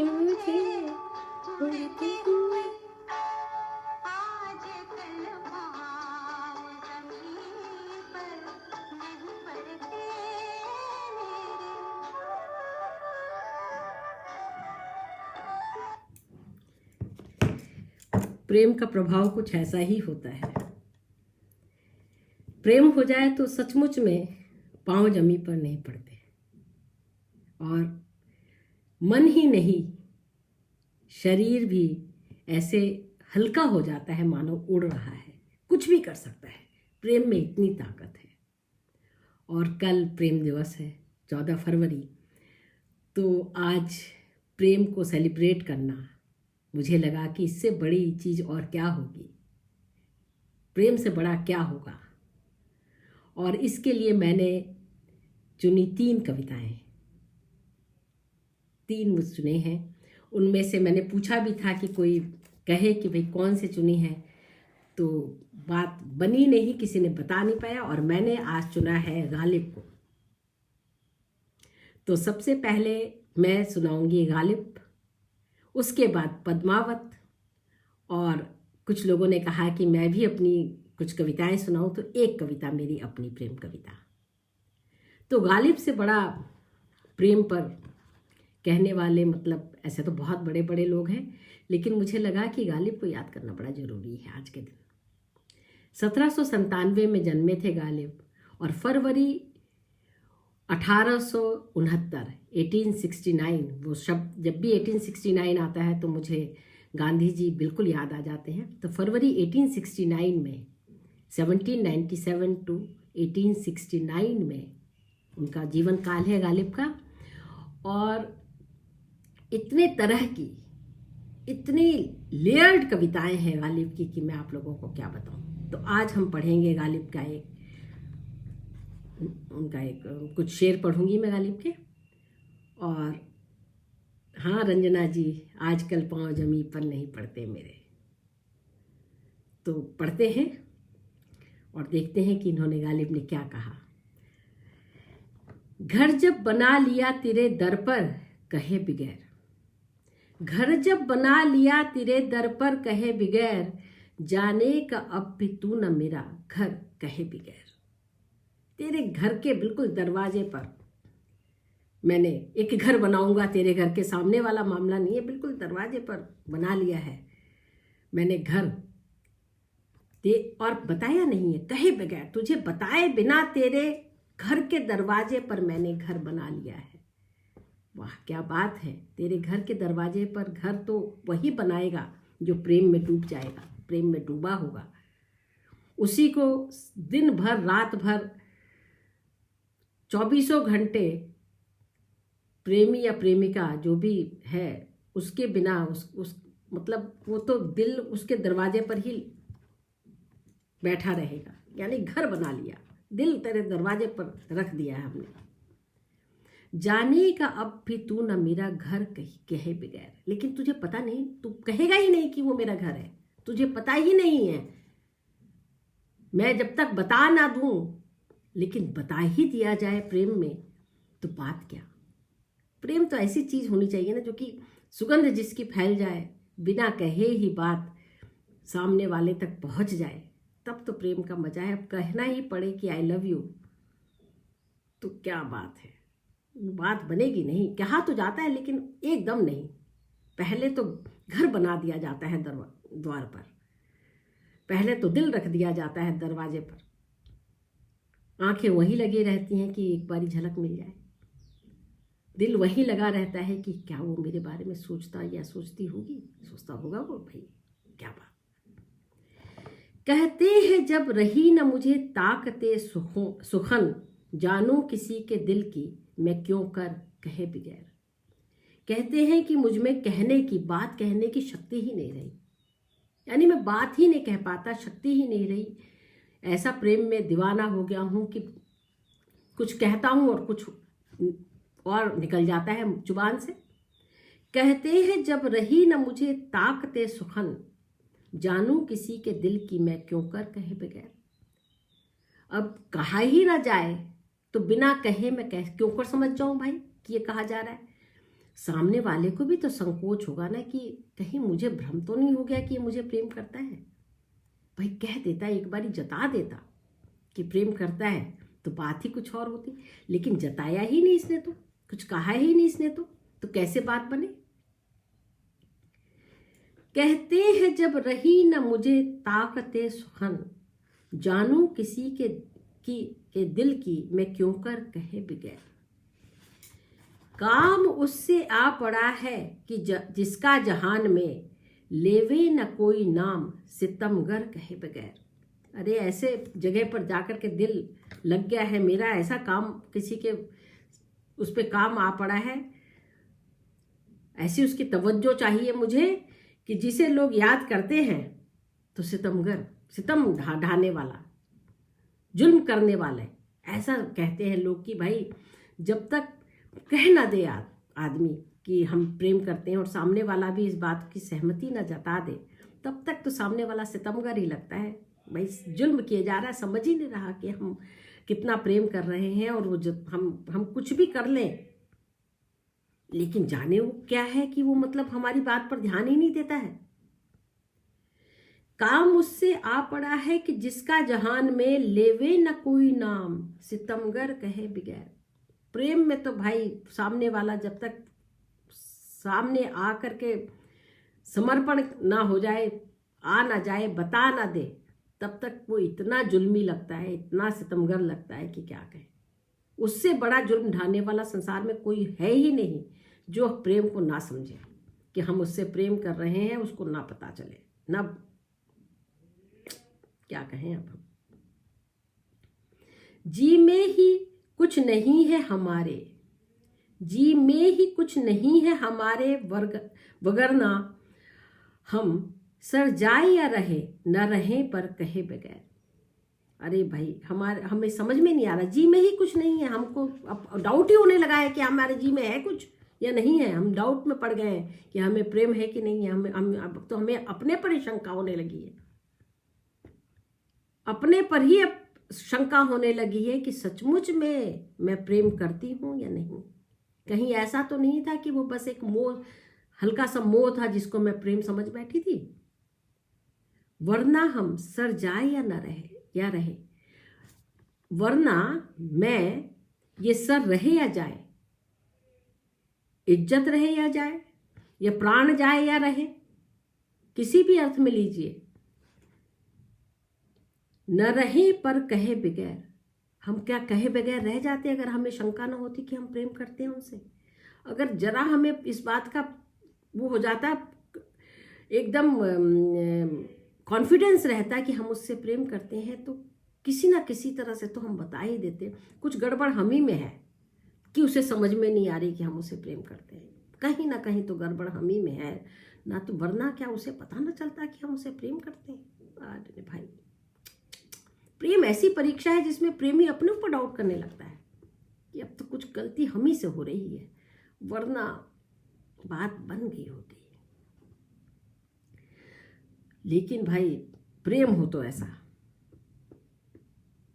मुझे उड़ते हुए प्रेम का प्रभाव कुछ ऐसा ही होता है। प्रेम हो जाए तो सचमुच में पांव जमी पर नहीं पड़ते और मन ही नहीं शरीर भी ऐसे हल्का हो जाता है मानो उड़ रहा है, कुछ भी कर सकता है। प्रेम में इतनी ताकत है। और कल प्रेम दिवस है 14 फरवरी, तो आज प्रेम को सेलिब्रेट करना, मुझे लगा कि इससे बड़ी चीज़ और क्या होगी, प्रेम से बड़ा क्या होगा। और इसके लिए मैंने चुनी 3 कविताएं, 3 मुझ चुने हैं। उनमें से मैंने पूछा भी था कि कोई कहे कि भाई कौन से चुनी है, तो बात बनी नहीं, किसी ने बता नहीं पाया और मैंने आज चुना है गालिब को। तो सबसे पहले मैं सुनाऊंगी गालिब, उसके बाद पद्मावत, और कुछ लोगों ने कहा कि मैं भी अपनी कुछ कविताएं सुनाऊं, तो एक कविता मेरी अपनी प्रेम कविता। तो गालिब से बड़ा प्रेम पर कहने वाले, मतलब ऐसे तो बहुत बड़े बड़े लोग हैं, लेकिन मुझे लगा कि गालिब को याद करना बड़ा ज़रूरी है आज के दिन। 1797 में जन्मे थे गालिब और फरवरी 1869 1869, वो शब्द जब भी 1869 आता है तो मुझे गांधी जी बिल्कुल याद आ जाते हैं। तो फरवरी 1869 में 1797 टू 1869 में उनका जीवन काल है गालिब का। और इतने तरह की, इतनी लेयर्ड कविताएं हैं गालिब की कि मैं आप लोगों को क्या बताऊं। तो आज हम पढ़ेंगे गालिब का कुछ शेर पढ़ूंगी मैं गालिब के। और हाँ रंजना जी, आजकल पाँव जमी पर नहीं पड़ते मेरे। तो पढ़ते हैं और देखते हैं कि इन्होंने, गालिब ने क्या कहा। घर जब बना लिया तेरे दर पर कहे बिगैर, घर जब बना लिया तेरे दर पर कहे बिगैर, जाने का अब भी तू न मेरा घर कहे बिगैर। तेरे घर के बिल्कुल दरवाजे पर मैंने एक घर बनाऊंगा, तेरे घर के सामने वाला मामला नहीं है, बिल्कुल दरवाजे पर बना लिया है मैंने घर, और बताया नहीं है कहे बगैर, तुझे बताए बिना तेरे घर के दरवाजे पर मैंने घर बना लिया है। वाह क्या बात है। तेरे घर के दरवाजे पर घर तो वही बनाएगा जो प्रेम में डूब जाएगा, प्रेम में डूबा होगा। उसी को दिन भर रात भर 24 घंटे प्रेमी या प्रेमिका जो भी है उसके बिना उस मतलब वो तो दिल उसके दरवाजे पर ही बैठा रहेगा। यानी घर बना लिया, दिल तेरे दरवाजे पर रख दिया है हमने। जाने का अब भी तू ना मेरा घर कहे बगैर, लेकिन तुझे पता नहीं, तू कहेगा ही नहीं कि वो मेरा घर है, तुझे पता ही नहीं है। मैं जब तक बता ना दूं, लेकिन बता ही दिया जाए प्रेम में तो बात क्या। प्रेम तो ऐसी चीज होनी चाहिए ना जो कि सुगंध जिसकी फैल जाए, बिना कहे ही बात सामने वाले तक पहुंच जाए, तब तो प्रेम का मजा है। अब कहना ही पड़े कि आई लव यू तो क्या बात है, बात बनेगी नहीं। कहा तो जाता है लेकिन एकदम नहीं, पहले तो घर बना दिया जाता है द्वार पर, पहले तो दिल रख दिया जाता है दरवाजे पर, आंखें वहीं लगी रहती हैं कि एक बारी झलक मिल जाए, दिल वहीं लगा रहता है कि क्या वो मेरे बारे में सोचता या सोचती होगी, सोचता होगा वो, भाई क्या बात। कहते हैं जब रही न मुझे ताकते सुखन, जानूं किसी के दिल की मैं क्यों कर कहे बगैर। कहते हैं कि मुझ में कहने की, बात कहने की शक्ति ही नहीं रही, यानी मैं बात ही नहीं कह पाता, शक्ति ही नहीं रही। ऐसा प्रेम में दीवाना हो गया हूं कि कुछ कहता हूं और कुछ और निकल जाता है जुबान से। कहते हैं जब रही न मुझे ताकते सुखन, जानू किसी के दिल की मैं क्यों कर कहे बगैर। अब कहा ही ना जाए तो बिना कहे मैं क्यों कर समझ जाऊं भाई कि ये कहा जा रहा है। सामने वाले को भी तो संकोच होगा ना कि कहीं मुझे भ्रम तो नहीं हो गया कि ये मुझे प्रेम करता है। भाई कह देता, एक बारी जता देता कि प्रेम करता है तो बात ही कुछ और होती, लेकिन जताया ही नहीं इसने, तो कुछ कहा ही नहीं इसने, तो कैसे बात बने। कहते हैं जब रही न मुझे ताकते सुखन, जानू किसी के दिल की मैं क्यों कर कहे बगैर। काम उससे आ पड़ा है कि जिसका जहान में लेवे न कोई नाम, सितमगर कहे बगैर। अरे ऐसे जगह पर जाकर के दिल लग गया है मेरा, ऐसा काम किसी के उस पे काम आ पड़ा है, ऐसी उसकी तवज्जो चाहिए मुझे कि जिसे लोग याद करते हैं तो सितमगर, सितम ढाने वाला, जुल्म करने वाले, ऐसा कहते हैं लोग कि भाई जब तक कह ना दे आदमी कि हम प्रेम करते हैं और सामने वाला भी इस बात की सहमति ना जता दे, तब तक तो सामने वाला सितमगर ही लगता है। भाई जुल्म किए जा रहा है, समझ ही नहीं रहा कि हम कितना प्रेम कर रहे हैं, और वो जब हम कुछ भी कर लें, लेकिन जाने वो क्या है कि वो मतलब हमारी बात पर ध्यान ही नहीं देता है। काम उससे आ पड़ा है कि जिसका जहान में लेवे न कोई नाम, सितमगर कहे बगैर। प्रेम में तो भाई सामने वाला जब तक सामने आ करके समर्पण ना हो जाए, आ ना जाए, बता ना दे, तब तक वो इतना जुल्मी लगता है, इतना सितमगर लगता है कि क्या कहे। उससे बड़ा जुल्म ढाने वाला संसार में कोई है ही नहीं जो प्रेम को ना समझे कि हम उससे प्रेम कर रहे हैं, उसको ना पता चले, ना क्या कहें। अब हम जी में ही कुछ नहीं है हमारे, जी में ही कुछ नहीं है हमारे वगरना हम सर जाए या रहे न रहे पर कहे बगैर। अरे भाई हमें समझ में नहीं आ रहा, जी में ही कुछ नहीं है, हमको अब डाउट ही होने लगा है कि हमारे जी में है कुछ या नहीं है। हम डाउट में पड़ गए हैं कि हमें प्रेम है कि नहीं है। अब तो हमें अपने पर ही शंका होने लगी है, अपने पर ही अब शंका होने लगी है कि सचमुच में मैं प्रेम करती हूँ या नहीं। कहीं ऐसा तो नहीं था कि वो बस एक मोह, हल्का सा मोह था जिसको मैं प्रेम समझ बैठी थी। वरना हम सर जाए या रहे, वरना मैं ये सर रहे या जाए, इज्जत रहे या जाए, या प्राण जाए या रहे, किसी भी अर्थ में लीजिए, न रहे पर कहे बगैर। हम क्या कहे बगैर रह जाते अगर हमें शंका न होती कि हम प्रेम करते हैं उनसे। अगर जरा हमें इस बात का वो हो जाता, एकदम कॉन्फिडेंस रहता है कि हम उससे प्रेम करते हैं, तो किसी ना किसी तरह से तो हम बता ही देते कुछ गड़बड़ हम ही में है कि उसे समझ में नहीं आ रही कि हम उसे प्रेम करते हैं। कहीं ना कहीं तो गड़बड़ हम ही में है ना, तो वरना क्या उसे पता ना चलता कि हम उसे प्रेम करते हैं। अरे भाई, प्रेम ऐसी परीक्षा है जिसमें प्रेमी अपने ऊपर डाउट करने लगता है कि अब तो कुछ गलती हम ही से हो रही है, वरना बात बन गई होती है। लेकिन भाई प्रेम हो तो ऐसा,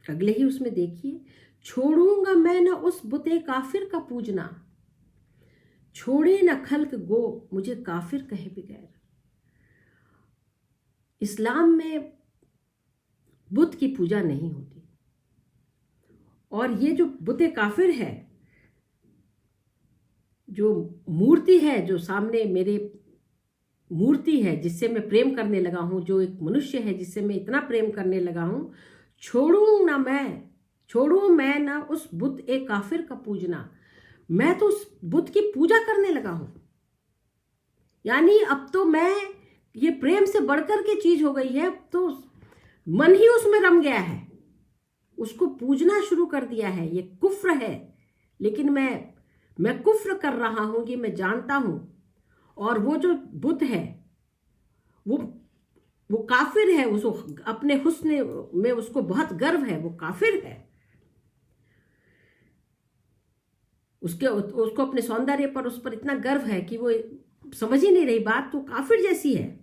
अगले ही उसमें देखिए, छोड़ूंगा मैं न उस बुते काफिर का पूजना, छोड़े न खल्क गो मुझे काफिर कहे बगैर। इस्लाम में बुत की पूजा नहीं होती, और ये जो बुते काफिर है, जो मूर्ति है, जो सामने मेरे मूर्ति है जिससे मैं प्रेम करने लगा हूं, जो एक मनुष्य है जिससे मैं इतना प्रेम करने लगा हूं, छोड़ूं मैं ना उस बुत ए काफिर का पूजना। मैं तो उस बुत की पूजा करने लगा हूं, यानी अब तो मैं, ये प्रेम से बढ़कर के चीज हो गई है, अब तो मन ही उसमें रम गया है, उसको पूजना शुरू कर दिया है। ये कुफ्र है, लेकिन मैं कुफ्र कर रहा हूं, ये मैं जानता हूं। और वो जो बुत है वो काफिर है, उसको अपने हुस्न में उसको बहुत गर्व है, वो काफिर है, उसको अपने सौंदर्य पर, उस पर इतना गर्व है कि वो समझ ही नहीं रही बात, तो काफिर जैसी है।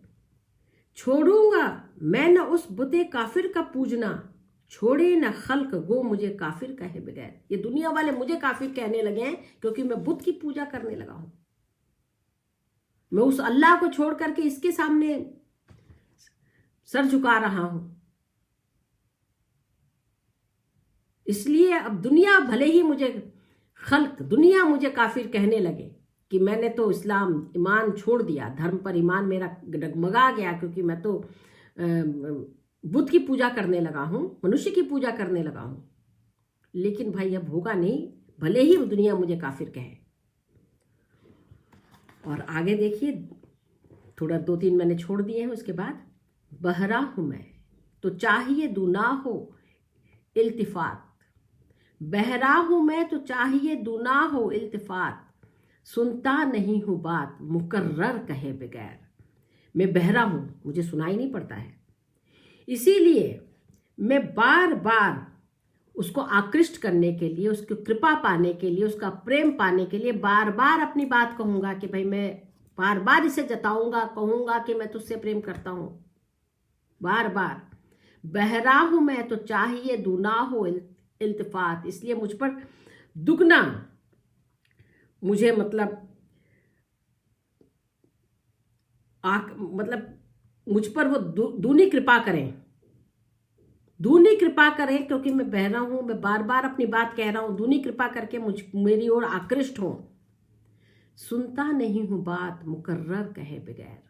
छोड़ूंगा मैं न उस बुते काफिर का पूजना, छोड़े न खल्क गो मुझे काफिर कहे बगैर। ये दुनिया वाले मुझे काफिर कहने लगे हैं क्योंकि मैं बुत की पूजा करने लगा हूं। मैं उस अल्लाह को छोड़ करके इसके सामने सर झुका रहा हूं। इसलिए अब दुनिया भले ही मुझे दुनिया मुझे काफिर कहने लगे कि मैंने तो इस्लाम ईमान छोड़ दिया, धर्म पर ईमान मेरा डगमगा गया, क्योंकि मैं तो बुद्ध की पूजा करने लगा हूं, मनुष्य की पूजा करने लगा हूं। लेकिन भाई अब होगा नहीं, भले ही दुनिया मुझे काफिर कहे। और आगे देखिए, थोड़ा 2-3 मैंने छोड़ दिए हैं। उसके बाद, बहरा हूं मैं तो चाहिए दूना हो इल्तिफात, बहरा हूं मैं तो चाहिए दूना हो इल्तिफात, सुनता नहीं हूं बात मुकर्रर कहे बगैर। मैं बहरा हूं, मुझे सुनाई नहीं पड़ता है, इसीलिए मैं बार बार उसको आकृष्ट करने के लिए, उसकी कृपा पाने के लिए, उसका प्रेम पाने के लिए बार बार अपनी बात कहूंगा कि भाई मैं बार बार इसे जताऊंगा, कहूंगा कि मैं तुझसे प्रेम करता हूं। बार बार बहरा हूं मैं तो चाहिए दूना हो इल्तिफात, इसलिए मुझ पर दुगना, मुझे मतलब मुझ पर वो दूनी कृपा करें, दूनी कृपा करें, क्योंकि मैं बहरा हूं, मैं बार बार अपनी बात कह रहा हूं। दूनी कृपा करके मेरी ओर आकृष्ट हो। सुनता नहीं हूं बात मुकर्रर कहे बगैर।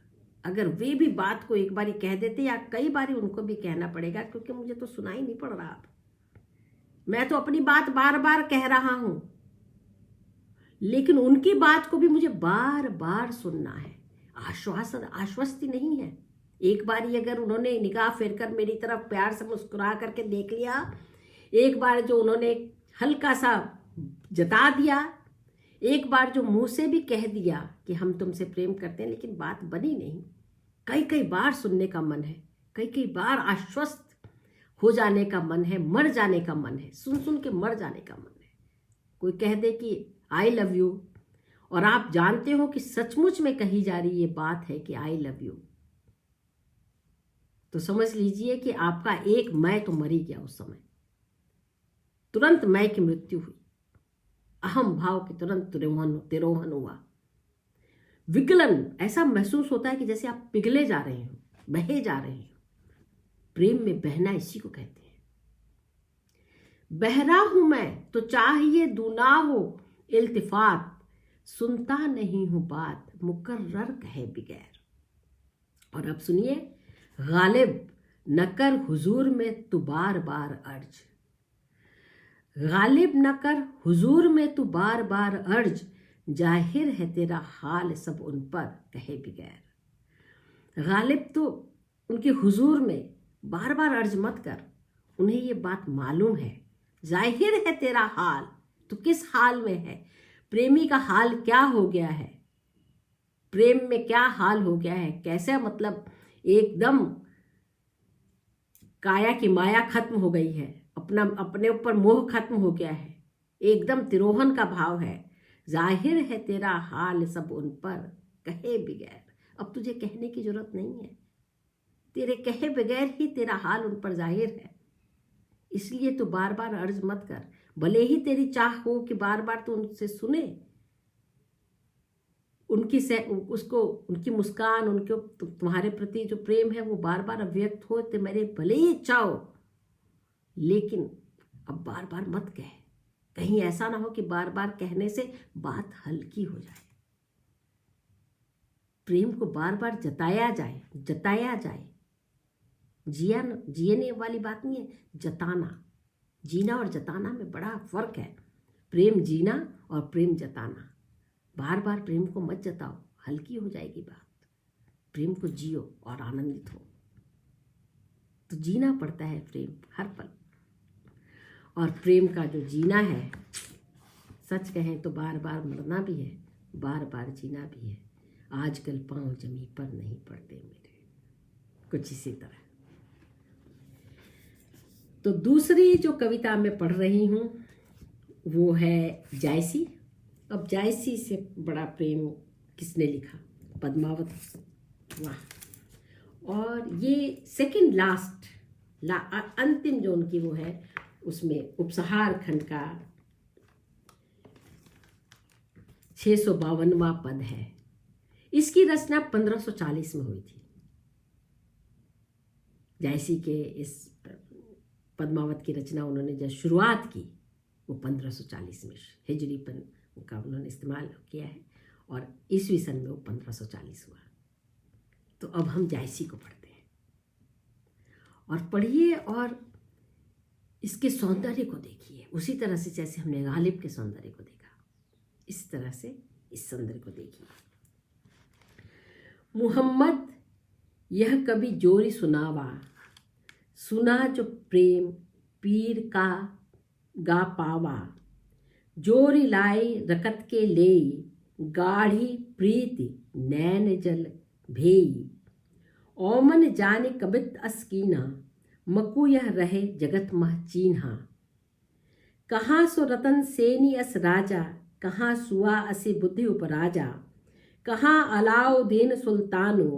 अगर वे भी बात को एक बारी कह देते, या कई बारी उनको भी कहना पड़ेगा, क्योंकि मुझे तो सुनाई नहीं पड़ रहा। मैं तो अपनी बात बार बार कह रहा हूं, लेकिन उनकी बात को भी मुझे बार बार सुनना है। आश्वस्ति नहीं है। एक बारी अगर उन्होंने निगाह फेरकर मेरी तरफ प्यार से मुस्कुरा करके देख लिया, एक बार जो उन्होंने हल्का सा जता दिया, एक बार जो मुंह से भी कह दिया कि हम तुमसे प्रेम करते हैं, लेकिन बात बनी नहीं। कई बार सुनने का मन है, कई बार आश्वस्त हो जाने का मन है, मर जाने का मन है, सुन सुन के मर जाने का मन है। कोई कह दे कि आई लव यू, और आप जानते हो कि सचमुच में कही जा रही ये बात है कि आई लव यू, तो समझ लीजिए कि आपका एक मैं तो मर ही गया। उस समय तुरंत मैं की मृत्यु हुई, अहम भाव के तुरंत तिरोहन हुआ। विकलन, ऐसा महसूस होता है कि जैसे आप पिघले जा रहे हो, बहे जा रहे हो। प्रेम में बहना इसी को कहते हैं। बहरा हूं मैं तो चाहिए दूना हो इल्तिफात, सुनता नहीं हूं बात मुकर्रर कहे बगैर। और अब सुनिए, गालिब न कर हुजूर में तू बार बार अर्ज, गालिब न कर हुजूर में तू बार बार अर्ज, जाहिर है तेरा हाल सब उन पर कहे बगैर। गालिब तो उनके हुजूर में बार बार अर्ज मत कर, उन्हें ये बात मालूम है। जाहिर है तेरा हाल, तो किस हाल में है? प्रेमी का हाल क्या हो गया है? प्रेम में क्या हाल हो गया है? कैसे, मतलब एकदम काया की माया खत्म हो गई है, अपने ऊपर मोह खत्म हो गया है, एकदम तिरोहन का भाव है। जाहिर है तेरा हाल सब उन पर कहे बगैर। अब तुझे कहने की जरूरत नहीं है, तेरे कहे बगैर ही तेरा हाल उन पर जाहिर है। इसलिए तो बार बार अर्ज मत कर, भले ही तेरी चाह हो कि बार बार तू उनसे सुने, उनकी मुस्कान, उनके तुम्हारे प्रति जो प्रेम है वो बार बार अभिव्यक्त हो, तो मेरे भले ही इच्छा हो, लेकिन अब बार बार मत कह। कहीं ऐसा ना हो कि बार बार कहने से बात हल्की हो जाए। प्रेम को बार बार जताया जाए। जीने वाली बात नहीं है, जताना। जीना और जताना में बड़ा फर्क है। प्रेम जीना और प्रेम जताना। बार बार प्रेम को मत जताओ, हल्की हो जाएगी बात। प्रेम को जियो और आनंदित हो। तो जीना पड़ता है प्रेम हर पल। और प्रेम का जो जीना है, सच कहें तो बार बार मरना भी है, बार बार जीना भी है। आजकल पांव जमी पर नहीं पड़ते मेरे, कुछ इसी तरह। तो दूसरी जो कविता मैं पढ़ रही हूँ वो है जायसी। अब जायसी से बड़ा प्रेम किसने लिखा? पद्मावत। वाह। और ये सेकंड लास्ट अंतिम जो उनकी वो है, उसमें उपसहार खंड का 652वां पद है। इसकी रचना 1540 में हुई थी। जायसी के इस पद्मावत की रचना उन्होंने जब शुरुआत की वो 1540 में हिजरीपन का उन्होंने इस्तेमाल किया है, और ईस्वी सन में वो 1540 हुआ। तो अब हम जायसी को पढ़ते हैं, और पढ़िए और इसके सौंदर्य को देखिए, उसी तरह से जैसे हमने गालिब के सौंदर्य को देखा, इस तरह से इस सौंदर्य को देखिए। मुहम्मद यह कभी जोरी सुनावा, सुना जो प्रेम पीर का गा पावा, जोरी लाई रकत के लेई, गाढ़ी प्रीति नैन जल भेई, ओमन जाने कबित अस्कीना, मकु यह रहे जगत मह चीन्हा, कहाँ सो रतन सेनी अस राजा, कहाँ सुआ असे बुद्धि उपराजा, कहाँ अलाउद्दीन सुल्तानो,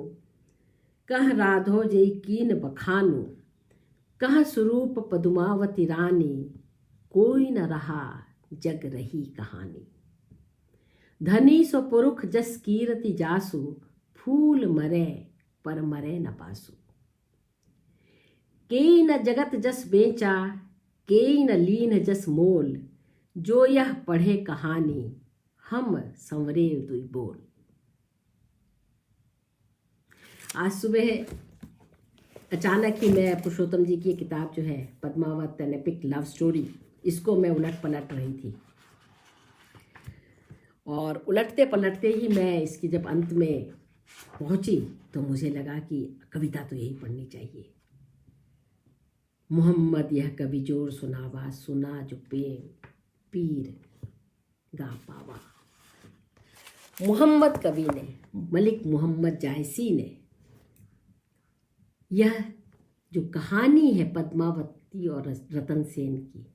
कह राधो जय कीन बखानो, कह स्वरूप पद्मावती रानी, कोई न रहा जग रही कहानी, धनी सो पुरुख जस कीरति जासु, फूल मरे पर मरे न पासु, केई न जगत जस बेचा, केई न लीन जस मोल, जो यह पढ़े कहानी, हम संवरे दुई बोल। आज सुबह अचानक ही मैं पुरुषोत्तम जी की किताब जो है Padmavat an epic love story, इसको मैं उलट पलट रही थी, और उलटते पलटते ही मैं इसकी जब अंत में पहुंची तो मुझे लगा कि कविता तो यही पढ़नी चाहिए। मुहम्मद यह कवि जोर सुनावा, सुना जो प्रेम पीर गा पावा। मुहम्मद कवि ने, मलिक मोहम्मद जायसी ने, यह जो कहानी है पद्मावती और रतन सेन की,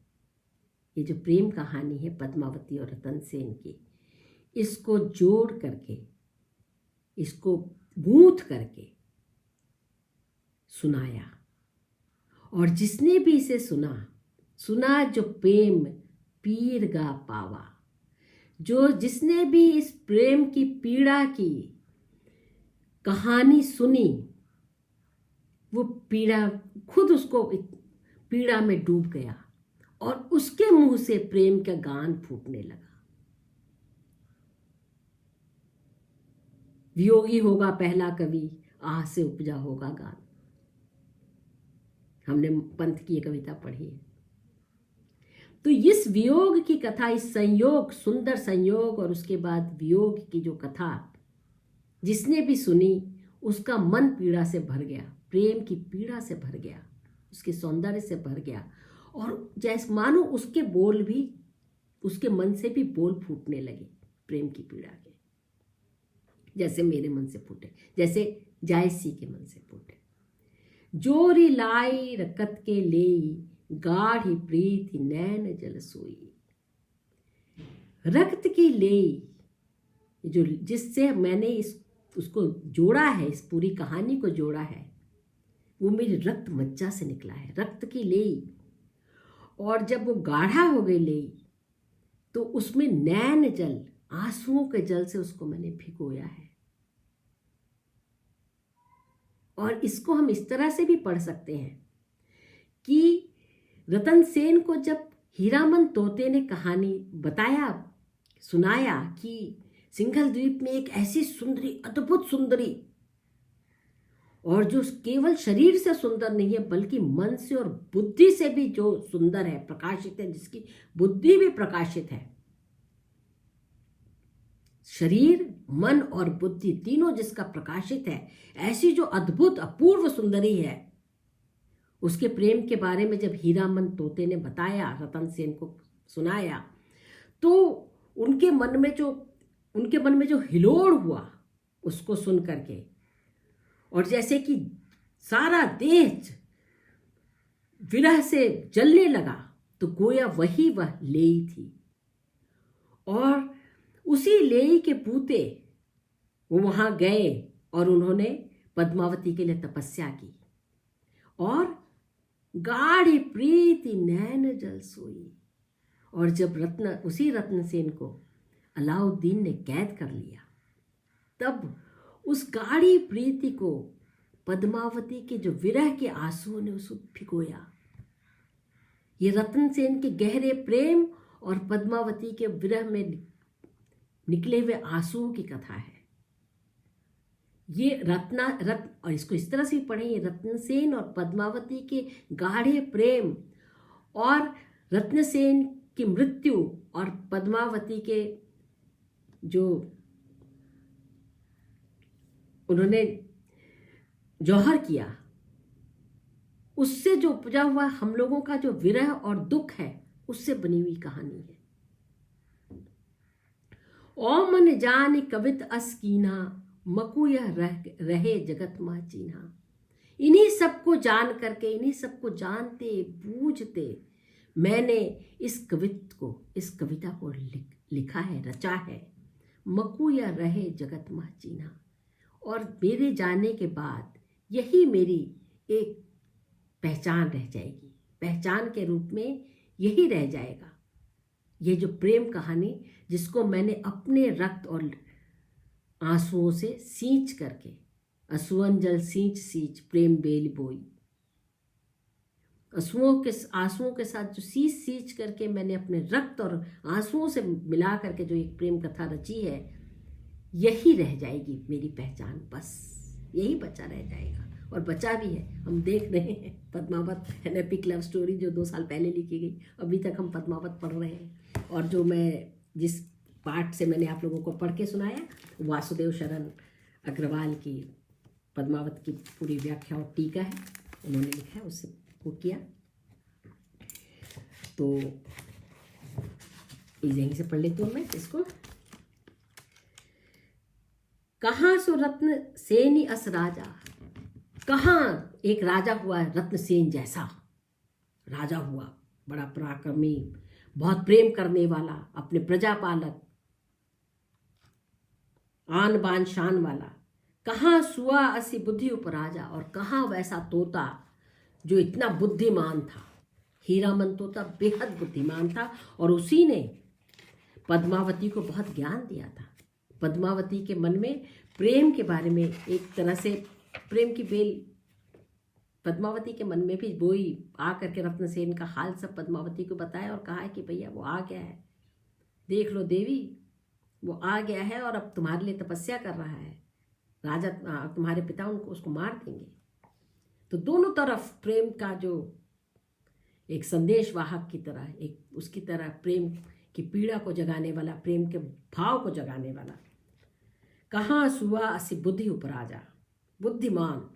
ये जो प्रेम कहानी है पद्मावती और रतन सेन की, इसको जोड़ करके, इसको गूंथ करके सुनाया, और जिसने भी इसे सुना जो प्रेम पीर गा पावा, जो जिसने भी इस प्रेम की पीड़ा की कहानी सुनी, वो पीड़ा खुद उसको पीड़ा में डूब गया, और उसके मुंह से प्रेम का गान फूटने लगा। वियोगी होगा पहला कवि, आह से उपजा होगा गान। हमने पंत की ये कविता पढ़ी है। तो इस वियोग की कथा, इस संयोग, सुंदर संयोग और उसके बाद वियोग की जो कथा जिसने भी सुनी, उसका मन पीड़ा से भर गया, प्रेम की पीड़ा से भर गया, उसके सौंदर्य से भर गया, और जैसे मानो उसके बोल भी, उसके मन से भी बोल फूटने लगे प्रेम की पीड़ा के, जैसे मेरे मन से फूटे, जैसे जायसी के मन से फूटे। जोरी लाई रकत के लेई, गाढ़ी प्रीति नैन जल सोई। रक्त की लेई, जो जिससे मैंने उसको जोड़ा है, इस पूरी कहानी को जोड़ा है, वो मेरी रक्त मज्जा से निकला है, रक्त की लेई। और जब वो गाढ़ा हो गई लेई, तो उसमें नैन जल, आंसुओं के जल से उसको मैंने भिगोया है। और इसको हम इस तरह से भी पढ़ सकते हैं कि रतन सेन को जब हीरामन तोते ने कहानी बताया, सुनाया कि सिंघल द्वीप में एक ऐसी सुंदरी, अद्भुत सुंदरी, और जो केवल शरीर से सुंदर नहीं है बल्कि मन से और बुद्धि से भी जो सुंदर है, प्रकाशित है, जिसकी बुद्धि भी प्रकाशित है, शरीर, मन और बुद्धि तीनों जिसका प्रकाशित है, ऐसी जो अद्भुत अपूर्व सुंदरी है, उसके प्रेम के बारे में जब हीरामन तोते ने बताया, रतन सेन को सुनाया, तो उनके मन में जो हिलोड़ हुआ उसको सुन करके, और जैसे कि सारा देह विरह से जलने लगा, तो गोया वही वह लेई थी। और उसी लेई के पूते वो वहाँ गए और उन्होंने पद्मावती के लिए तपस्या की और गाढ़ी प्रीति नैन जल सोई। और जब उसी रत्नसेन को अलाउद्दीन ने कैद कर लिया, तब उस गाढ़ी प्रीति को पद्मावती के जो विरह के आंसुओं ने उसको भिगोया। ये रत्नसेन के गहरे प्रेम और पद्मावती के विरह में निकले हुए आंसुओं की कथा है। ये रत्न और इसको इस तरह से भी पढ़ें, ये रत्नसेन और पद्मावती के गाढ़े प्रेम और रत्नसेन की मृत्यु और पद्मावती के जो उन्होंने जौहर किया, उससे जो उपजा हुआ हम लोगों का जो विरह और दुख है, उससे बनी हुई कहानी है। ओ मन जान कवित अस कीन्हा, मकु यह रहे जगत मा चीन्हा। इन्हीं सबको जान करके, इन्हीं सबको जानते बूझते मैंने इस कविता को लिखा है, रचा है। मकु यह रहे जगत मा चीन्हा। और मेरे जाने के बाद यही मेरी एक पहचान रह जाएगी, पहचान के रूप में यही रह जाएगा। ये जो प्रेम कहानी जिसको मैंने अपने रक्त और आंसुओं से सींच करके, असुअन जल सींच सींच प्रेम बेल बोई, आंसुओं के साथ जो सींच करके मैंने अपने रक्त और आंसुओं से मिला करके जो एक प्रेम कथा रची है, यही रह जाएगी मेरी पहचान। बस यही बचा रह जाएगा, और बचा भी है। हम देख रहे हैं Padmavat, an epic love story जो 2 साल पहले लिखी गई, अभी तक हम पद्मावत पढ़ रहे हैं। और जो मैं जिस पाठ से मैंने आप लोगों को पढ़ के सुनाया, वासुदेव शरण अग्रवाल की पद्मावत की पूरी व्याख्या और टीका है, उन्होंने लिखा है, उससे वो किया। तो यहीं से पढ़ लेती हूँ मैं इसको। कहाँ सो रत्न सेनी अस राजा, कहाँ एक राजा हुआ रत्नसेन जैसा राजा हुआ, बड़ा पराक्रमी, बहुत प्रेम करने वाला, अपने प्रजा पालक, आन बान शान वाला। कहाँ सुआ असी बुद्धि उपराजा, और कहाँ वैसा तोता जो इतना बुद्धिमान था। हीरामन तोता बेहद बुद्धिमान था, और उसी ने पद्मावती को बहुत ज्ञान दिया था। पद्मावती के मन में प्रेम के बारे में एक तरह से प्रेम की बेल पद्मावती के मन में भी बोई। आ करके रत्नसेन का हाल सब पद्मावती को बताया और कहा कि भैया वो आ गया है, देख लो देवी, वो आ गया है और अब तुम्हारे लिए तपस्या कर रहा है। राजा तुम्हारे पिता उसको मार देंगे। तो दोनों तरफ प्रेम का जो एक संदेश वाहक की तरह, एक उसकी तरह प्रेम की पीड़ा को जगाने वाला, प्रेम के भाव को जगाने वाला। कहाँ सुआ असी बुद्धि उपराजा, बुद्धिमान।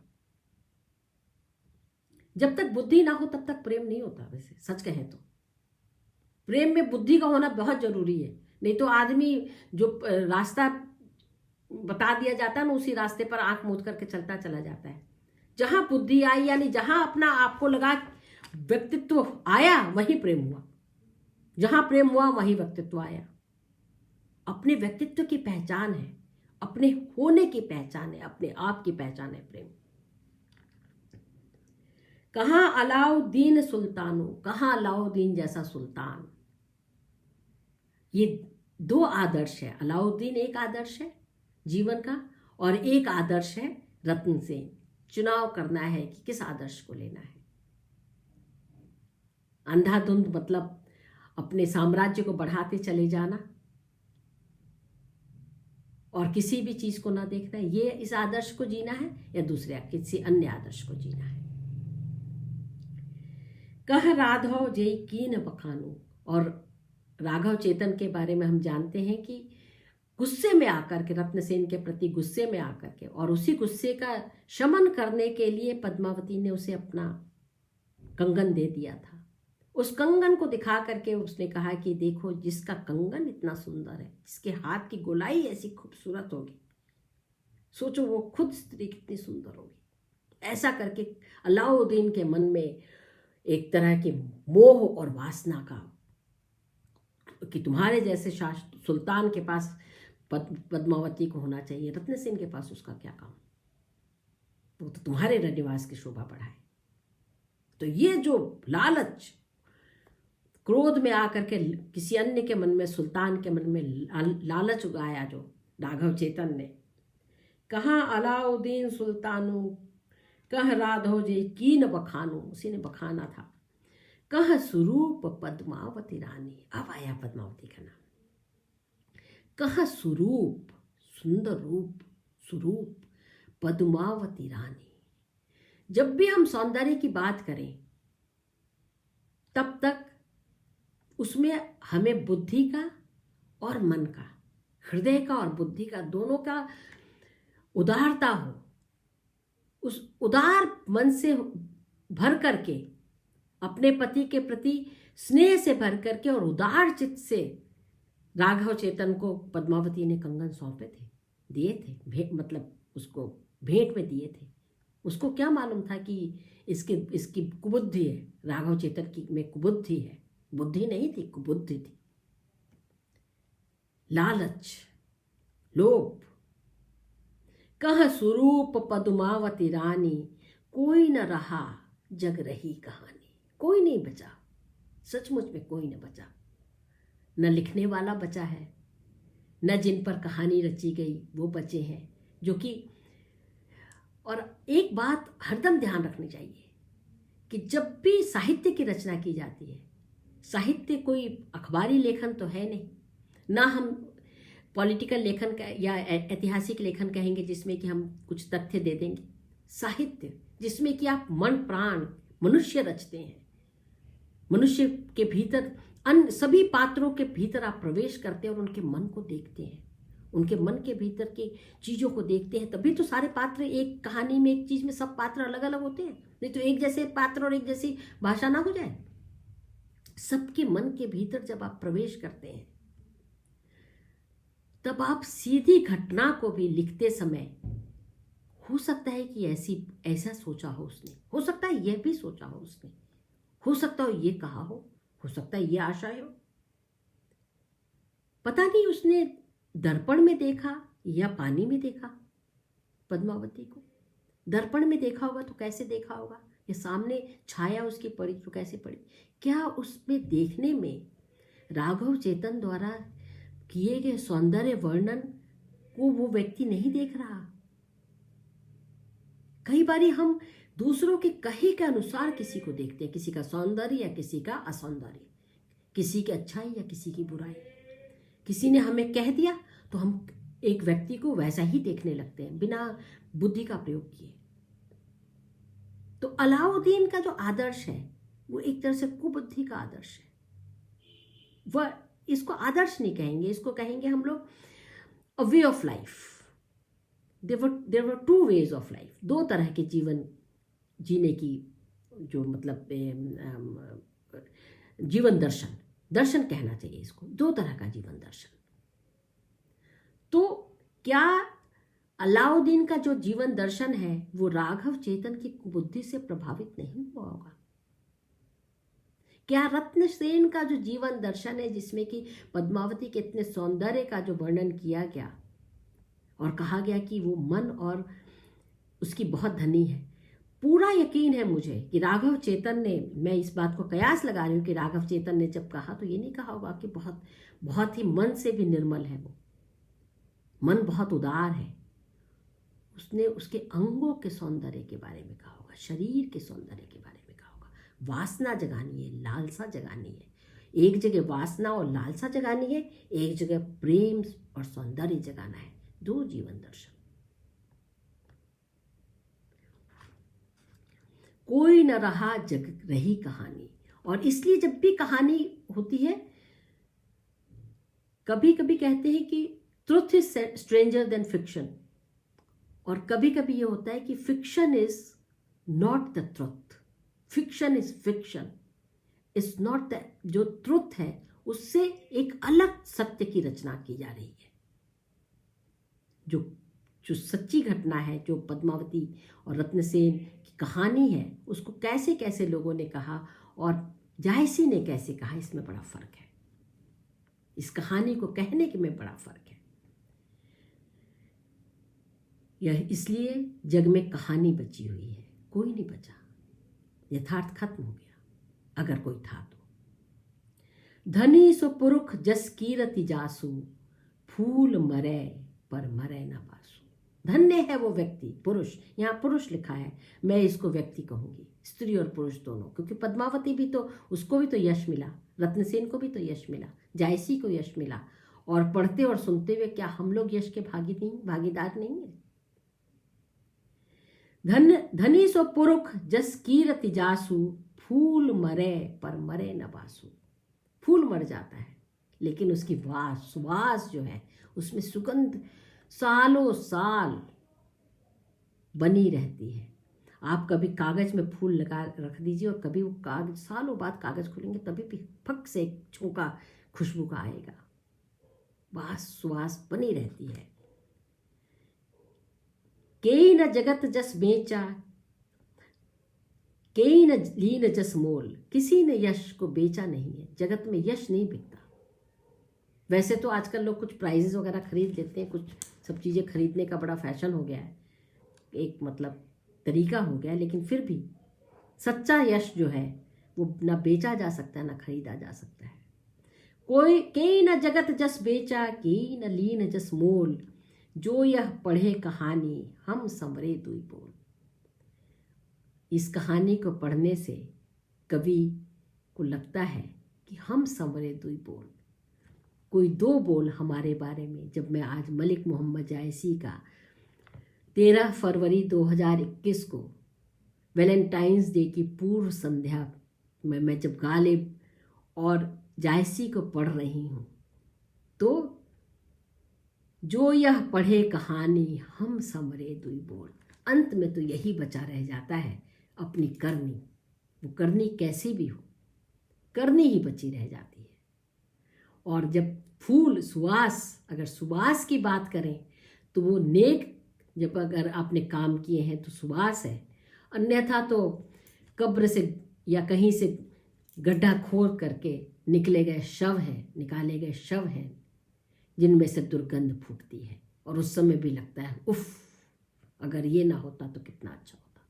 जब तक बुद्धि ना हो तब तक प्रेम नहीं होता। वैसे सच कहें तो प्रेम में बुद्धि का होना बहुत जरूरी है, नहीं तो आदमी जो रास्ता बता दिया जाता है ना, उसी रास्ते पर आंख मूंद करके चलता चला जाता है। जहां बुद्धि आई, यानी जहां अपना आपको लगा व्यक्तित्व आया, वहीं प्रेम हुआ। जहां प्रेम हुआ वहीं व्यक्तित्व आया। अपने व्यक्तित्व की पहचान है, अपने होने की पहचान है, अपने आप की पहचान है प्रेम। कहाँ अलाउद्दीन सुल्तानो, कहाँ अलाउद्दीन जैसा सुल्तान। ये 2 आदर्श है। अलाउद्दीन एक आदर्श है जीवन का, और एक आदर्श है रत्नसेन। चुनाव करना है कि किस आदर्श को लेना है। अंधाधुंध मतलब अपने साम्राज्य को बढ़ाते चले जाना और किसी भी चीज को ना देखना, ये इस आदर्श को जीना है, या दूसरे किसी अन्य आदर्श को जीना है। कह राघव जय कीन बखानो। और राघव चेतन के बारे में हम जानते हैं कि गुस्से में आकर के, रत्नसेन के प्रति गुस्से में आकर के, और उसी गुस्से का शमन करने के लिए पद्मावती ने उसे अपना कंगन दे दिया था। उस कंगन को दिखा करके उसने कहा कि देखो, जिसका कंगन इतना सुंदर है, जिसके हाथ की गोलाई ऐसी खूबसूरत होगी, सोचो वो खुद स्त्री कितनी सुंदर होगी। ऐसा करके अलाउद्दीन के मन में एक तरह के मोह और वासना का, कि तुम्हारे जैसे सुल्तान के पास पद्मावती को होना चाहिए, रत्नसेन के पास उसका क्या काम? वो तो तुम्हारे निवास की शोभा बढ़ाए। तो ये जो लालच, क्रोध में आकर के किसी अन्य के मन में, सुल्तान के मन में लालच उगाया जो राघव चेतन ने, कहाँ अलाउद्दीन सुल्तानू कह राधो जे कीन बखानू, उसी ने बखाना था, कह स्वरूप पद्मावती रानी। अब आया पद्मावती का नाम। कह स्वरूप, सुंदर रूप, स्वरूप पद्मावती रानी। जब भी हम सौंदर्य की बात करें तब तक उसमें हमें बुद्धि का और मन का, हृदय का और बुद्धि का, दोनों का उदारता हो। उस उदार मन से भर करके, अपने पति के प्रति स्नेह से भर करके और उदार चित्त से राघव चेतन को पद्मावती ने कंगन सौंपे थे, दिए थे, मतलब उसको भेंट में दिए थे। उसको क्या मालूम था कि इसकी कुबुद्धि है, राघव चेतन की में कुबुद्धि है, बुद्धि नहीं थी, कुबुद्धि थी। लालच, लोभ। कह स्वरूप पद्मावती रानी, कोई न रहा जग रही कहानी। कोई नहीं बचा, सचमुच में कोई न बचा। न लिखने वाला बचा है, न जिन पर कहानी रची गई वो बचे हैं, जो कि, और एक बात हरदम ध्यान रखनी चाहिए कि जब भी साहित्य की रचना की जाती है, साहित्य कोई अखबारी लेखन तो है नहीं, ना हम पॉलिटिकल लेखन का या ऐतिहासिक लेखन कहेंगे जिसमें कि हम कुछ तथ्य दे देंगे। साहित्य जिसमें कि आप मन प्राण मनुष्य रचते हैं, मनुष्य के भीतर सभी पात्रों के भीतर आप प्रवेश करते हैं और उनके मन को देखते हैं, उनके मन के भीतर की चीज़ों को देखते हैं। तभी तो सारे पात्र एक कहानी में, एक चीज़ में सब पात्र अलग अलग होते हैं, नहीं तो एक जैसे पात्र और एक जैसी भाषा ना हो जाए। सबके मन के भीतर जब आप प्रवेश करते हैं तब आप सीधी घटना को भी लिखते समय, हो सकता है कि ऐसा सोचा हो उसने, हो सकता है यह भी सोचा हो उसने, हो सकता हो ये कहा हो सकता है ये आशा हो, पता नहीं उसने दर्पण में देखा या पानी में देखा। पद्मावती को दर्पण में देखा होगा तो कैसे देखा होगा, या सामने छाया उसकी पड़ी तो कैसे पड़ी। क्या उसमें देखने में राघव चेतन द्वारा किए गए सौंदर्य वर्णन को वो व्यक्ति नहीं देख रहा? कई बारी हम दूसरों के कहे के अनुसार किसी को देखते हैं, किसी का सौंदर्य या किसी का असौंदर्य, किसी की अच्छाई या किसी की बुराई। किसी ने हमें कह दिया तो हम एक व्यक्ति को वैसा ही देखने लगते हैं बिना बुद्धि का प्रयोग किए। तो अलाउद्दीन का जो आदर्श है वो एक तरह से कुबुद्धि का आदर्श है। वह, इसको आदर्श नहीं कहेंगे, इसको कहेंगे हम लोग a way of life. There were two ways of life, दो तरह के जीवन जीने की, जो मतलब जीवन दर्शन कहना चाहिए इसको, दो तरह का जीवन दर्शन। तो क्या अलाउद्दीन का जो जीवन दर्शन है वो राघव चेतन की कुबुद्धि से प्रभावित नहीं हुआ होगा? क्या रत्नसेन का जो जीवन दर्शन है, जिसमें कि पद्मावती के इतने सौंदर्य का जो वर्णन किया गया और कहा गया कि वो मन और उसकी बहुत धनी है, पूरा यकीन है मुझे कि राघव चेतन ने, मैं इस बात को कयास लगा रही हूँ कि राघव चेतन ने जब कहा तो ये नहीं कहा होगा कि बहुत ही मन से भी निर्मल है वो, मन बहुत उदार है। उसने उसके अंगों के सौंदर्य के बारे में कहा होगा, शरीर के सौंदर्य के बारे में कहा होगा। वासना जगानी है, लालसा जगानी है। एक जगह वासना और लालसा जगानी है, एक जगह प्रेम और सौंदर्य जगाना है। दो जीवन दर्शन। कोई न रहा जग रही कहानी। और इसलिए जब भी कहानी होती है, कभी कभी कहते हैं कि truth is stranger then fiction, और कभी कभी ये होता है कि fiction is not the truth, fiction is fiction, is not the, जो ट्रुथ है उससे एक अलग सत्य की रचना की जा रही है। जो सच्ची घटना है, जो पद्मावती और रत्नसेन की कहानी है, उसको कैसे कैसे लोगों ने कहा और जायसी ने कैसे कहा, इसमें बड़ा फर्क है। इस कहानी को कहने के में बड़ा फर्क है। यह इसलिए जग में कहानी बची हुई है, कोई नहीं बचा, यथार्थ खत्म हो गया अगर कोई था तो। धनी सो पुरुष जस कीरति जासु, फूल मरे पर मरे न बासु। धन्य है वो व्यक्ति, पुरुष, यहाँ पुरुष लिखा है, मैं इसको व्यक्ति कहूंगी, स्त्री और पुरुष दोनों, क्योंकि पद्मावती भी तो, उसको भी तो यश मिला, रत्नसेन को भी तो यश मिला, जायसी को यश मिला, और पढ़ते और सुनते हुए क्या हम लोग यश के भागीदार नहीं है? धनी सो पुरुष जस कीरति जासु, फूल मरे पर मरे न बासु। फूल मर जाता है लेकिन उसकी सुवास जो है, उसमें सुगंध सालों साल बनी रहती है। आप कभी कागज में फूल लगा रख दीजिए और कभी वो कागज, सालों बाद कागज खोलेंगे तभी भी फक से एक झोंका खुशबू का आएगा, सुवास बनी रहती है। केई न जगत जस बेचा, केई न लीन जस मोल। किसी ने यश को बेचा नहीं है, जगत में यश नहीं बिकता। वैसे तो आजकल लोग कुछ प्राइजेस वगैरह खरीद लेते हैं, कुछ सब चीज़ें खरीदने का बड़ा फैशन हो गया है, एक मतलब तरीका हो गया है, लेकिन फिर भी सच्चा यश जो है वो ना बेचा जा सकता है ना खरीदा जा सकता है। कोई केई न जगत जस बेचा, केई न लीन जस मोल। जो यह पढ़े कहानी, हम संवरे दुई बोल। इस कहानी को पढ़ने से कवि को लगता है कि हम संवरे दुई बोल, कोई दो बोल हमारे बारे में। जब मैं आज मलिक मोहम्मद जायसी का 13 फरवरी 2021 को वैलेंटाइंस डे की पूर्व संध्या में मैं जब गालिब और जायसी को पढ़ रही हूँ, तो जो यह पढ़े कहानी, हम संवरे दुई बोल, अंत में तो यही बचा रह जाता है, अपनी करनी। वो करनी कैसी भी हो, करनी ही बची रह जाती है। और जब फूल सुवास, अगर सुवास की बात करें तो वो नेक, जब अगर आपने काम किए हैं तो सुवास है, अन्यथा तो कब्र से या कहीं से गड्ढा खोद करके निकाले गए शव हैं जिनमें से दुर्गंध फूटती है, और उस समय भी लगता है उफ, अगर ये ना होता तो कितना अच्छा होता।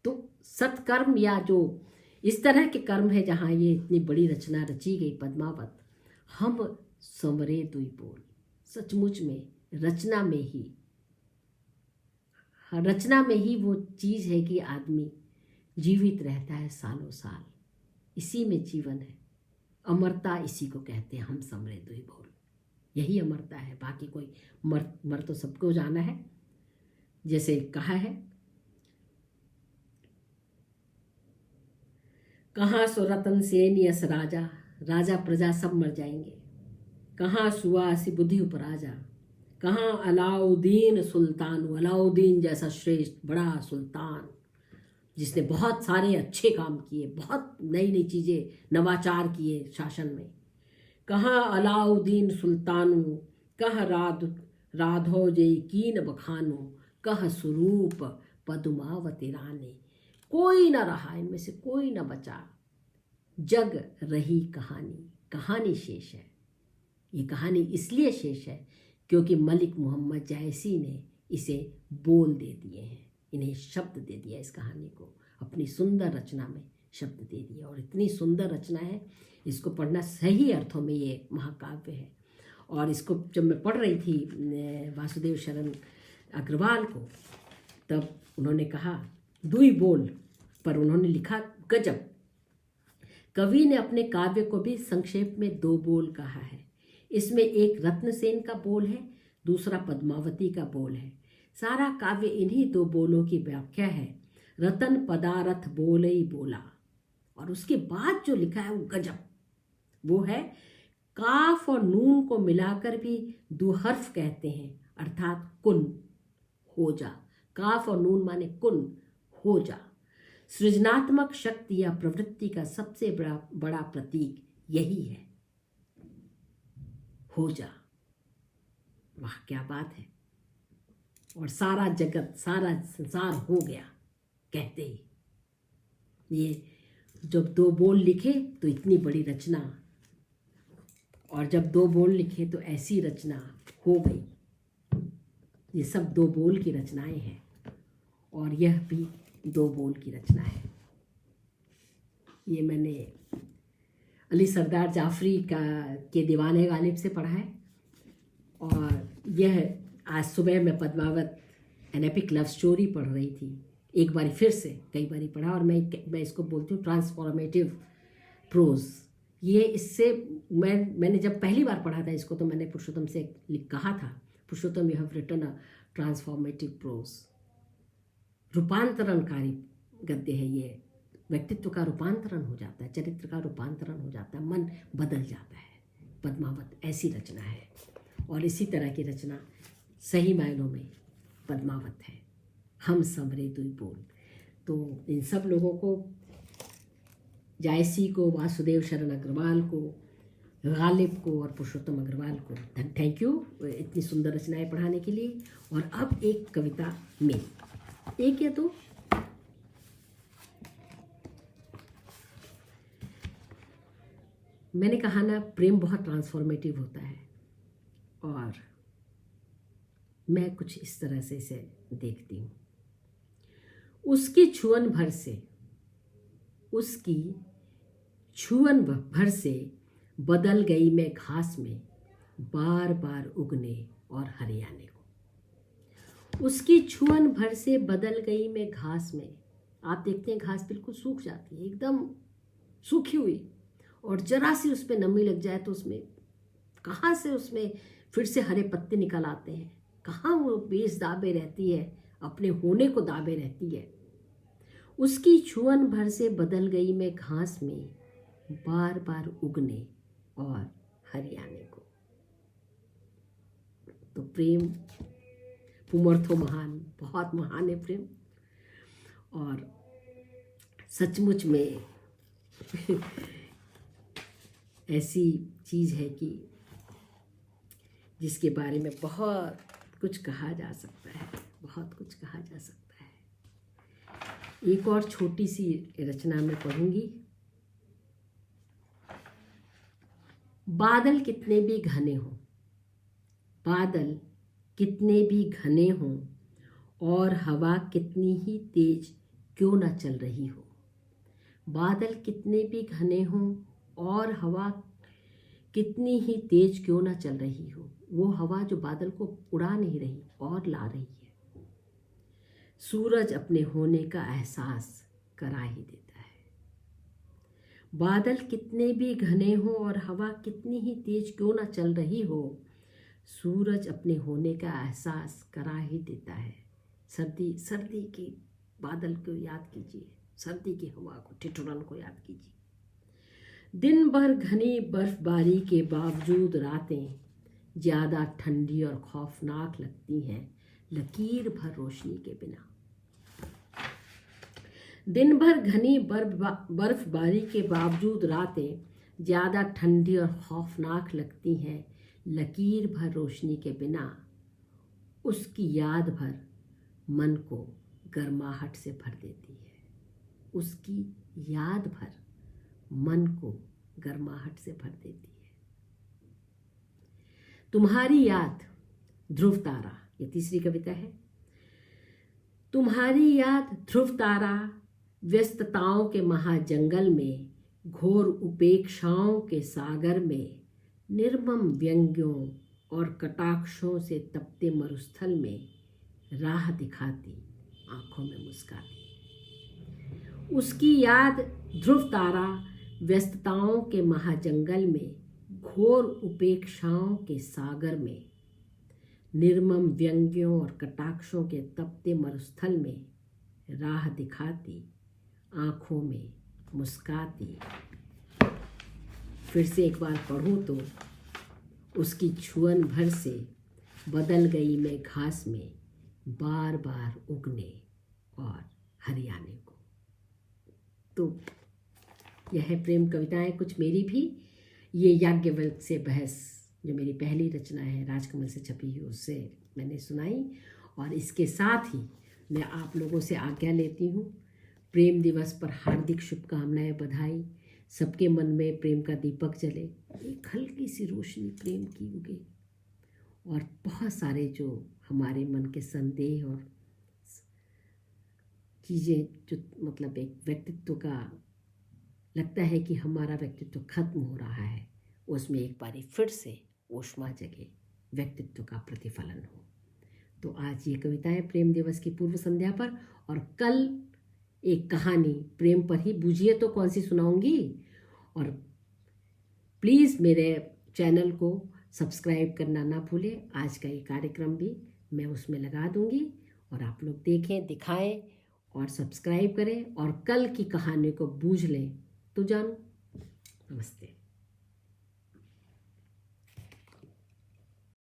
तो सत्कर्म या जो इस तरह के कर्म है जहाँ ये इतनी बड़ी रचना रची गई पद्मावत, हम संवरे दुई बोल, सचमुच में रचना में ही वो चीज़ है कि आदमी जीवित रहता है सालों साल, इसी में जीवन है। अमरता इसी को कहते हैं, हम संवरे दुई बोल, यही अमरता है। बाकी कोई मर तो सबको जाना है। जैसे कहा है, कहाँ सो रतन सेन यस राजा, राजा प्रजा सब मर जाएंगे। कहाँ सुवासी बुद्धि उपराजा, कहाँ अलाउद्दीन सुल्तान, अलाउद्दीन जैसा श्रेष्ठ बड़ा सुल्तान जिसने बहुत सारे अच्छे काम किए, बहुत नई नई चीज़ें नवाचार किए शासन में। कहाँ अलाउद्दीन सुल्तानु, कह राधो जय कीन बखानो, कह स्वरूप पद्मावती रानी। कोई न रहा, इनमें से कोई न बचा, जग रही कहानी, कहानी शेष है। ये कहानी इसलिए शेष है क्योंकि मलिक मोहम्मद जायसी ने इसे बोल दे दिए हैं, इन्हें शब्द दे दिया, इस कहानी को अपनी सुंदर रचना में शब्द दे दिया। और इतनी सुंदर रचना है, इसको पढ़ना सही अर्थों में ये महाकाव्य है। और इसको जब मैं पढ़ रही थी वासुदेव शरण अग्रवाल को, तब उन्होंने कहा दुई बोल, पर उन्होंने लिखा गजब। कवि ने अपने काव्य को भी संक्षेप में दो बोल कहा है। इसमें एक रत्नसेन का बोल है, दूसरा पद्मावती का बोल है। सारा काव्य इन्हीं दो बोलों की व्याख्या है। रतन पदारथ बोल ही बोला, और उसके बाद जो लिखा है वो गजब, वो है काफ और नून को मिलाकर भी दुहर्फ कहते हैं, अर्थात कुन, हो जा। काफ और नून माने कुन, हो जा। सृजनात्मक शक्ति या प्रवृत्ति का सबसे बड़ा प्रतीक यही है, हो जा। वाह क्या बात है। और सारा जगत, सारा संसार हो गया कहते ही, ये जब दो बोल लिखे तो इतनी बड़ी रचना, और जब दो बोल लिखे तो ऐसी रचना हो गई। ये सब 2 बोल की रचनाएं हैं और यह भी 2 बोल की रचना है। ये मैंने अली सरदार जाफरी के दीवाने गालिब से पढ़ा है और यह आज सुबह मैं Padmavat an epic love story पढ़ रही थी, एक बारी फिर से, कई बारी पढ़ा, और मैं इसको बोलती हूँ ट्रांसफॉर्मेटिव प्रोज। ये इससे मैंने जब पहली बार पढ़ा था इसको तो मैंने पुरुषोत्तम से कहा था, Purushottam you have written a transformative prose. रूपांतरणकारी गद्य है ये, व्यक्तित्व का रूपांतरण हो जाता है, चरित्र का रूपांतरण हो जाता है, मन बदल जाता है। पद्मावत ऐसी रचना है और इसी तरह की रचना सही मायनों में पद्मावत है। हम समरे दुई बोल। तो इन सब लोगों को, जायसी को, वासुदेव शरण अग्रवाल को, गालिब को और पुरुषोत्तम अग्रवाल को थैंक यू इतनी सुंदर रचनाएं पढ़ाने के लिए। और अब एक कविता मेरी, एक या दो, मैंने कहा ना प्रेम बहुत ट्रांसफॉर्मेटिव होता है और मैं कुछ इस तरह से इसे देखती हूँ। उसकी छुअन भर से बदल गई मैं घास में, बार बार उगने और हरियाने को। उसकी छुअन भर से बदल गई मैं घास में। आप देखते हैं घास बिल्कुल सूख जाती है, एकदम सूखी हुई, और जरा सी उस पर नमी लग जाए तो उसमें कहाँ से उसमें फिर से हरे पत्ते निकल आते हैं। कहाँ वो बेस दाबे रहती है, अपने होने को दाबे रहती है। उसकी छुअन भर से बदल गई मैं घास में, बार बार उगने और हरियाने को। तो प्रेम पुमर्थो महान, बहुत महान है प्रेम, और सचमुच में ऐसी चीज़ है कि जिसके बारे में बहुत कुछ कहा जा सकता है, बहुत कुछ कहा जा सकता है। एक और छोटी सी रचना मैं पढ़ूंगी। बादल कितने भी घने हों, बादल कितने भी घने हों, और हवा कितनी ही तेज क्यों ना चल रही हो। बादल कितने भी घने हों और हवा कितनी ही तेज क्यों ना चल रही हो, वो हवा जो बादल को उड़ा नहीं रही और ला रही है। सूरज अपने होने का एहसास करा ही देता है। बादल कितने भी घने हो और हवा कितनी ही तेज क्यों ना चल रही हो, सूरज अपने होने का एहसास करा ही देता है। सर्दी की बादल को याद कीजिए, सर्दी की हवा को, ठिठुरन को याद कीजिए। दिन भर घनी बर्फबारी के बावजूद रातें ज़्यादा ठंडी और खौफनाक लगती हैं, लकीर भर रोशनी के बिना। दिन भर घनी बर्फबारी के बावजूद रातें ज़्यादा ठंडी और खौफनाक लगती हैं, लकीर भर रोशनी के बिना। उसकी याद भर मन को गर्माहट से भर देती है। उसकी याद भर मन को गर्माहट से भर देती है। तुम्हारी याद ध्रुव तारा, ये तीसरी कविता है। तुम्हारी याद ध्रुव तारा व्यस्तताओं के महाजंगल में, घोर उपेक्षाओं के सागर में, निर्मम व्यंग्यों और कटाक्षों से तपते मरुस्थल में राह दिखाती, आंखों में मुस्काती। उसकी याद ध्रुव तारा व्यस्तताओं के महाजंगल में, घोर उपेक्षाओं के सागर में, निर्मम व्यंग्यों और कटाक्षों के तपते मरुस्थल में राह दिखाती, आंखों में मुस्काती। फिर से एक बार पढ़ूं तो, उसकी छुअन भर से बदल गई मैं घास में, बार बार उगने और हरियाने को। तो यह है प्रेम कविताएं, कुछ मेरी भी। ये याज्ञवल्क्य से बहस जो मेरी पहली रचना है, राजकमल से छपी हुई, उससे मैंने सुनाई। और इसके साथ ही मैं आप लोगों से आज्ञा लेती हूँ। प्रेम दिवस पर हार्दिक शुभकामनाएं, बधाई। सबके मन में प्रेम का दीपक जले, एक हल्की सी रोशनी प्रेम की उगे और बहुत बहुत सारे जो हमारे मन के संदेह और चीज़ें जो मतलब एक व्यक्तित्व का लगता है कि हमारा व्यक्तित्व खत्म हो रहा है, उसमें एक बारी फिर से ऊष्मा जगे, व्यक्तित्व का प्रतिफलन हो। तो आज ये कविताएं प्रेम दिवस की पूर्व संध्या पर, और कल एक कहानी प्रेम पर ही, बूझिए तो कौन सी सुनाऊंगी। और प्लीज़ मेरे चैनल को सब्सक्राइब करना ना भूलें। आज का ये कार्यक्रम भी मैं उसमें लगा दूंगी और आप लोग देखें, दिखाएं और सब्सक्राइब करें और कल की कहानी को बूझ लें तो जानो। नमस्ते।